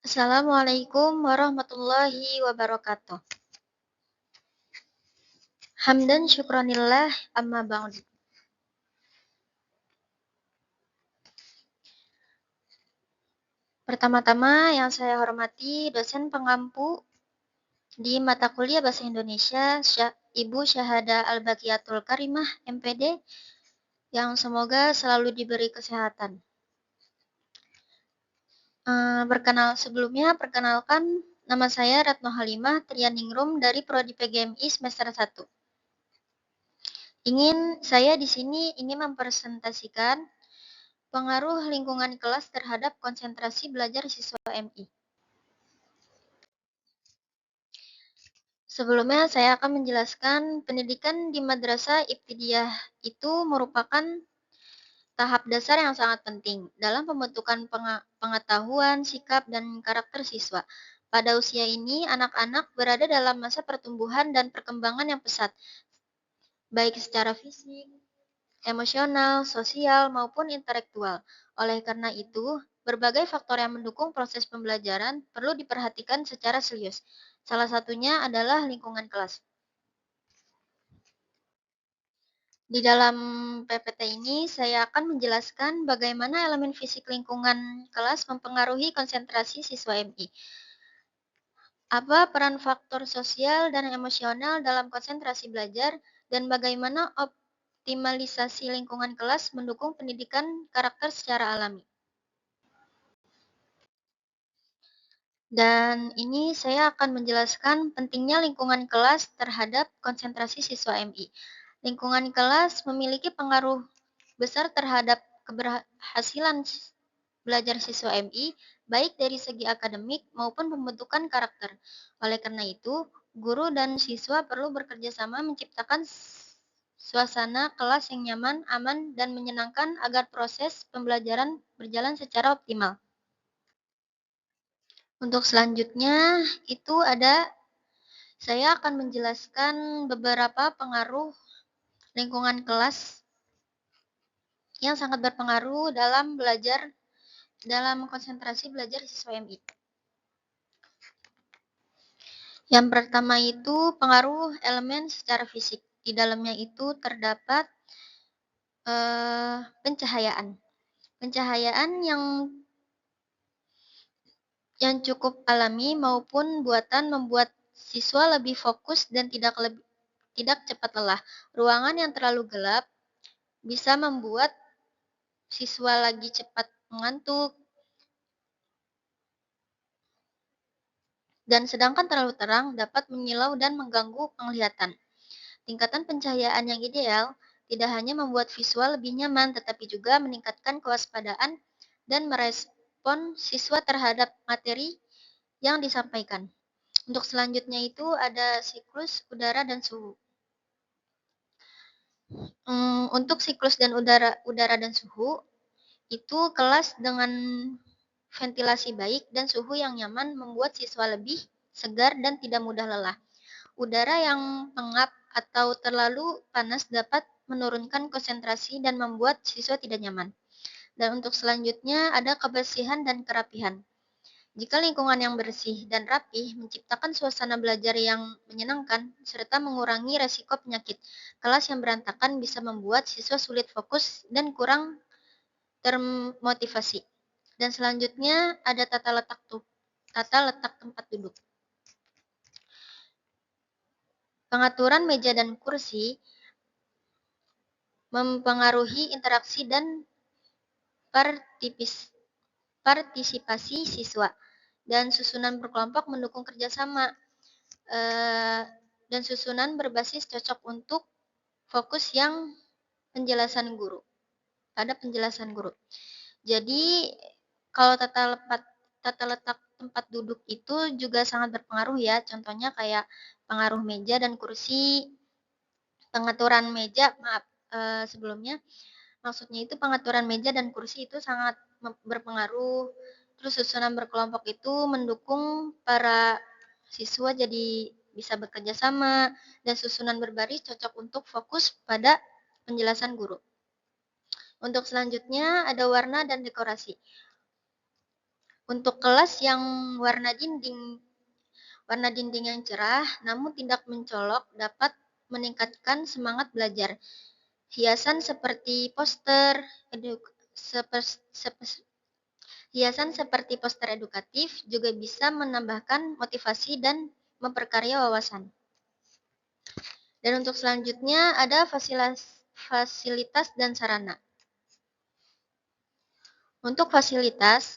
Assalamualaikum warahmatullahi wabarakatuh. Hamdan syukranillah amma ba'du. Pertama-tama yang saya hormati dosen pengampu di mata kuliah Bahasa Indonesia Ibu Syahada Al-Baqiyatul Karimah MPD yang semoga selalu diberi kesehatan. Perkenalkan nama saya Ratno Halimah Trianingrum dari Prodi PGMI semester 1. Saya di sini ingin mempresentasikan pengaruh lingkungan kelas terhadap konsentrasi belajar siswa MI. Sebelumnya saya akan menjelaskan pendidikan di Madrasah Ibtidaiyah itu merupakan tahap dasar yang sangat penting dalam pembentukan pengetahuan, sikap, dan karakter siswa. Pada usia ini, anak-anak berada dalam masa pertumbuhan dan perkembangan yang pesat, baik secara fisik, emosional, sosial, maupun intelektual. Oleh karena itu, berbagai faktor yang mendukung proses pembelajaran perlu diperhatikan secara serius. Salah satunya adalah lingkungan kelas. Di dalam PPT ini, saya akan menjelaskan bagaimana elemen fisik lingkungan kelas mempengaruhi konsentrasi siswa MI. Apa peran faktor sosial dan emosional dalam konsentrasi belajar, dan bagaimana optimalisasi lingkungan kelas mendukung pendidikan karakter secara alami. Dan ini saya akan menjelaskan pentingnya lingkungan kelas terhadap konsentrasi siswa MI. Lingkungan kelas memiliki pengaruh besar terhadap keberhasilan belajar siswa MI, baik dari segi akademik maupun pembentukan karakter. Oleh karena itu, guru dan siswa perlu bekerja sama menciptakan suasana kelas yang nyaman, aman, dan menyenangkan agar proses pembelajaran berjalan secara optimal. Untuk selanjutnya, saya akan menjelaskan beberapa pengaruh lingkungan kelas yang sangat berpengaruh dalam konsentrasi belajar siswa MI. Yang pertama itu pengaruh elemen secara fisik. Di dalamnya itu terdapat pencahayaan. Pencahayaan yang cukup alami maupun buatan membuat siswa lebih fokus dan tidak cepat lelah. Ruangan yang terlalu gelap bisa membuat siswa lagi cepat mengantuk, dan sedangkan terlalu terang dapat menyilau dan mengganggu penglihatan. Tingkatan pencahayaan yang ideal tidak hanya membuat visual lebih nyaman, tetapi juga meningkatkan kewaspadaan dan merespon siswa terhadap materi yang disampaikan. Untuk selanjutnya itu ada siklus udara dan suhu. Untuk siklus dan udara dan suhu, itu kelas dengan ventilasi baik dan suhu yang nyaman membuat siswa lebih segar dan tidak mudah lelah. Udara yang pengap atau terlalu panas dapat menurunkan konsentrasi dan membuat siswa tidak nyaman. Dan untuk selanjutnya ada kebersihan dan kerapihan. Jika lingkungan yang bersih dan rapih menciptakan suasana belajar yang menyenangkan serta mengurangi resiko penyakit. Kelas yang berantakan bisa membuat siswa sulit fokus dan kurang termotivasi. Dan selanjutnya ada tata letak tempat duduk. Pengaturan meja dan kursi mempengaruhi interaksi dan partisipasi siswa, dan susunan berkelompok mendukung kerjasama, dan susunan berbasis cocok untuk fokus penjelasan guru. Jadi, kalau tata letak tempat duduk itu juga sangat berpengaruh ya. Contohnya kayak pengaruh meja dan kursi, pengaturan meja, sebelumnya. Maksudnya itu pengaturan meja dan kursi itu sangat berpengaruh. Terus susunan berkelompok itu mendukung para siswa jadi bisa bekerja sama, dan susunan berbaris cocok untuk fokus pada penjelasan guru. Untuk selanjutnya ada warna dan dekorasi. Untuk kelas yang warna dinding yang cerah namun tidak mencolok dapat meningkatkan semangat belajar. Hiasan seperti poster edukatif juga bisa menambahkan motivasi dan memperkaya wawasan. Dan untuk selanjutnya ada fasilitas dan sarana. Untuk fasilitas,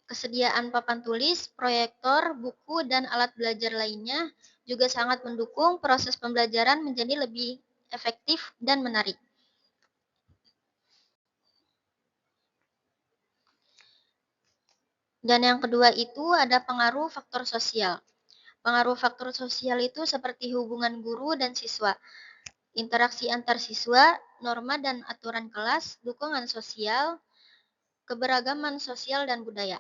kesediaan papan tulis, proyektor, buku, dan alat belajar lainnya juga sangat mendukung proses pembelajaran menjadi lebih efektif dan menarik. Dan yang kedua itu ada pengaruh faktor sosial. Pengaruh faktor sosial itu seperti hubungan guru dan siswa, interaksi antar siswa, norma dan aturan kelas, dukungan sosial, keberagaman sosial dan budaya.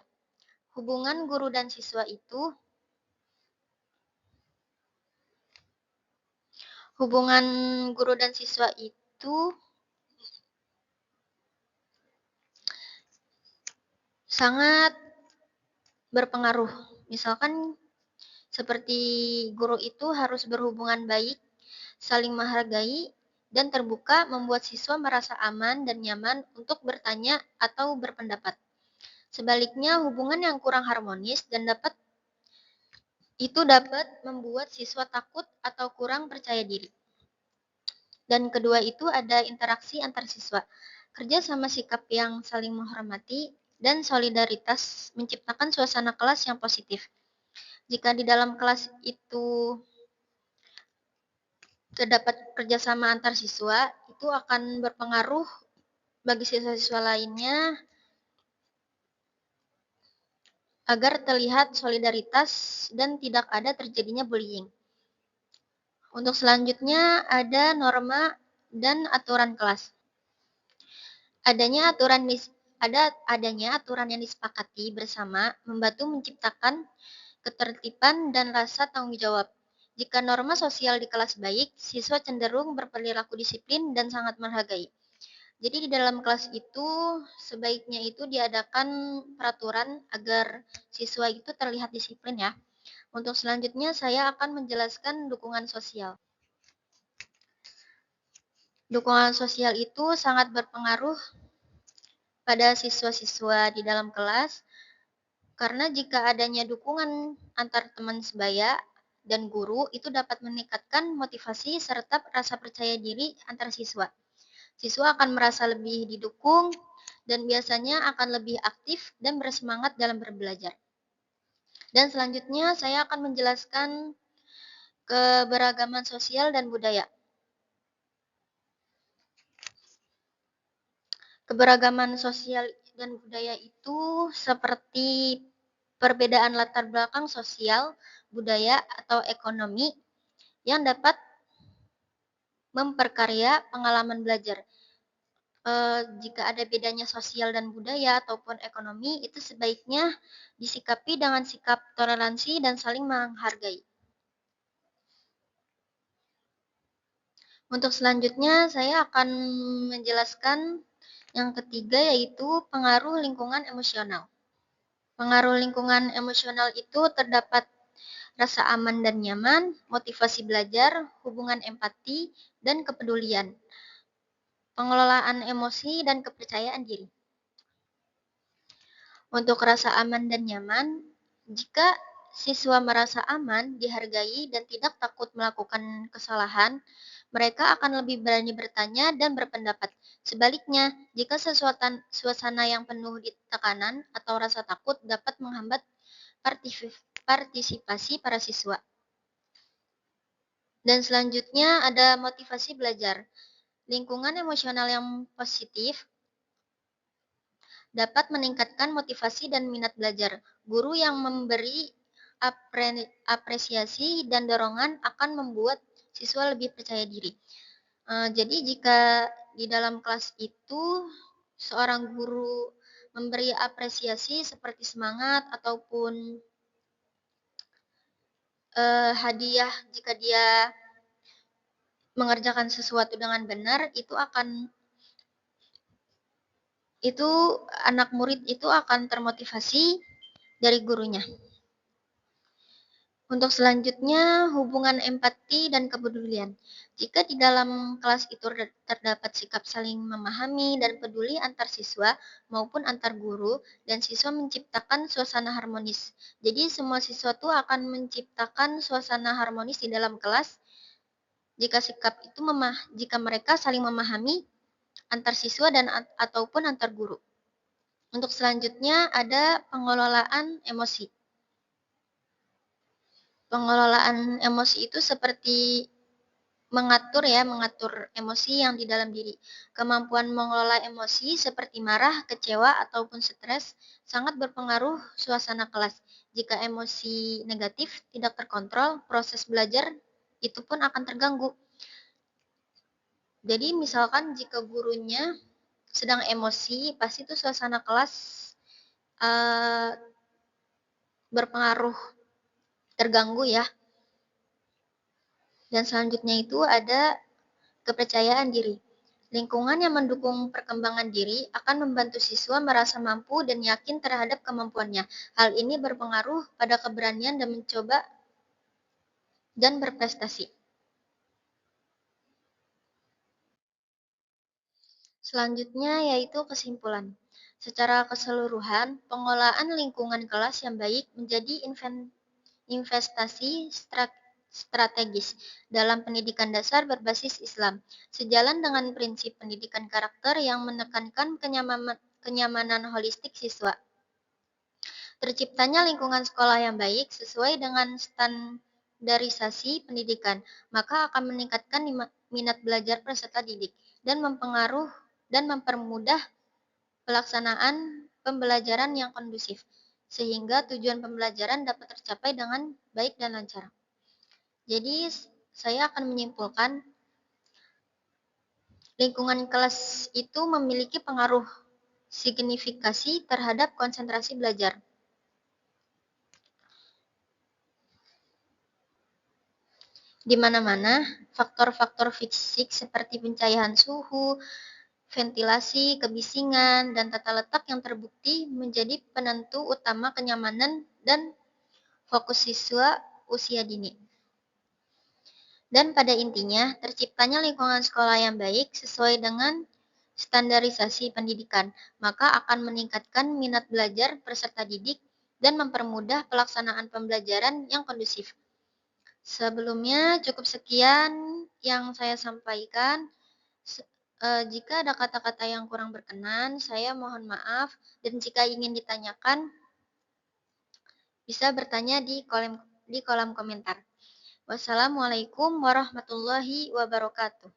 Hubungan guru dan siswa itu sangat berpengaruh. Misalkan seperti guru itu harus berhubungan baik, saling menghargai, dan terbuka membuat siswa merasa aman dan nyaman untuk bertanya atau berpendapat. Sebaliknya, hubungan yang kurang harmonis dan dapat membuat siswa takut atau kurang percaya diri. Dan kedua itu ada interaksi antar siswa. Kerja sama sikap yang saling menghormati dan solidaritas menciptakan suasana kelas yang positif. Jika di dalam kelas itu terdapat kerjasama antar siswa, itu akan berpengaruh bagi siswa-siswa lainnya agar terlihat solidaritas dan tidak ada terjadinya bullying. Untuk selanjutnya ada norma dan aturan kelas. Adanya aturan yang disepakati bersama membantu menciptakan ketertiban dan rasa tanggung jawab. Jika norma sosial di kelas baik, siswa cenderung berperilaku disiplin dan sangat menghargai. Jadi di dalam kelas itu sebaiknya itu diadakan peraturan agar siswa itu terlihat disiplin ya. Untuk selanjutnya saya akan menjelaskan dukungan sosial. Dukungan sosial itu sangat berpengaruh pada siswa-siswa di dalam kelas, karena jika adanya dukungan antar teman sebaya dan guru, itu dapat meningkatkan motivasi serta rasa percaya diri antar siswa. Siswa akan merasa lebih didukung dan biasanya akan lebih aktif dan bersemangat dalam berbelajar. Dan selanjutnya saya akan menjelaskan keberagaman sosial dan budaya. Keberagaman sosial dan budaya itu seperti perbedaan latar belakang sosial, budaya, atau ekonomi yang dapat memperkarya pengalaman belajar. Jika ada bedanya sosial dan budaya ataupun ekonomi, itu sebaiknya disikapi dengan sikap toleransi dan saling menghargai. Untuk selanjutnya, saya akan menjelaskan yang ketiga, yaitu pengaruh lingkungan emosional. Pengaruh lingkungan emosional itu terdapat rasa aman dan nyaman, motivasi belajar, hubungan empati, dan kepedulian, pengelolaan emosi, dan kepercayaan diri. Untuk rasa aman dan nyaman, jika siswa merasa aman, dihargai, dan tidak takut melakukan kesalahan, mereka akan lebih berani bertanya dan berpendapat. Sebaliknya, jika suasana yang penuh tekanan atau rasa takut dapat menghambat partisipasi para siswa. Dan selanjutnya ada motivasi belajar. Lingkungan emosional yang positif dapat meningkatkan motivasi dan minat belajar. Guru yang memberi apresiasi dan dorongan akan membuat siswa lebih percaya diri. Jadi jika di dalam kelas itu seorang guru memberi apresiasi seperti semangat ataupun hadiah jika dia mengerjakan sesuatu dengan benar, itu itu anak murid itu akan termotivasi dari gurunya. Untuk selanjutnya, hubungan empati dan kepedulian. Jika di dalam kelas itu terdapat sikap saling memahami dan peduli antar siswa maupun antar guru, dan siswa menciptakan suasana harmonis. Jadi semua siswa itu akan menciptakan suasana harmonis di dalam kelas jika mereka saling memahami antar siswa dan ataupun antar guru. Untuk selanjutnya ada pengelolaan emosi. Pengelolaan emosi itu seperti mengatur emosi yang di dalam diri. Kemampuan mengelola emosi seperti marah, kecewa, ataupun stres sangat berpengaruh suasana kelas. Jika emosi negatif tidak terkontrol, proses belajar itu pun akan terganggu. Jadi misalkan jika gurunya sedang emosi, pasti itu suasana kelas berpengaruh terganggu ya. Dan selanjutnya itu ada kepercayaan diri. Lingkungan yang mendukung perkembangan diri akan membantu siswa merasa mampu dan yakin terhadap kemampuannya. Hal ini berpengaruh pada keberanian dan mencoba dan berprestasi. Selanjutnya yaitu kesimpulan. Secara keseluruhan, pengelolaan lingkungan kelas yang baik menjadi investasi strategis dalam pendidikan dasar berbasis Islam, sejalan dengan prinsip pendidikan karakter yang menekankan kenyamanan holistik siswa. Terciptanya lingkungan sekolah yang baik sesuai dengan standarisasi pendidikan, maka akan meningkatkan minat belajar peserta didik dan mempermudah pelaksanaan pembelajaran yang kondusif, sehingga tujuan pembelajaran dapat tercapai dengan baik dan lancar. Jadi, saya akan menyimpulkan lingkungan kelas itu memiliki pengaruh signifikasi terhadap konsentrasi belajar. Di mana-mana, faktor-faktor fisik seperti pencahayaan suhu, ventilasi, kebisingan, dan tata letak yang terbukti menjadi penentu utama kenyamanan dan fokus siswa usia dini. Dan pada intinya, terciptanya lingkungan sekolah yang baik sesuai dengan standarisasi pendidikan, maka akan meningkatkan minat belajar peserta didik dan mempermudah pelaksanaan pembelajaran yang kondusif. Sebelumnya cukup sekian yang saya sampaikan. Jika ada kata-kata yang kurang berkenan, saya mohon maaf, dan jika ingin ditanyakan, bisa bertanya di kolom komentar. Wassalamualaikum warahmatullahi wabarakatuh.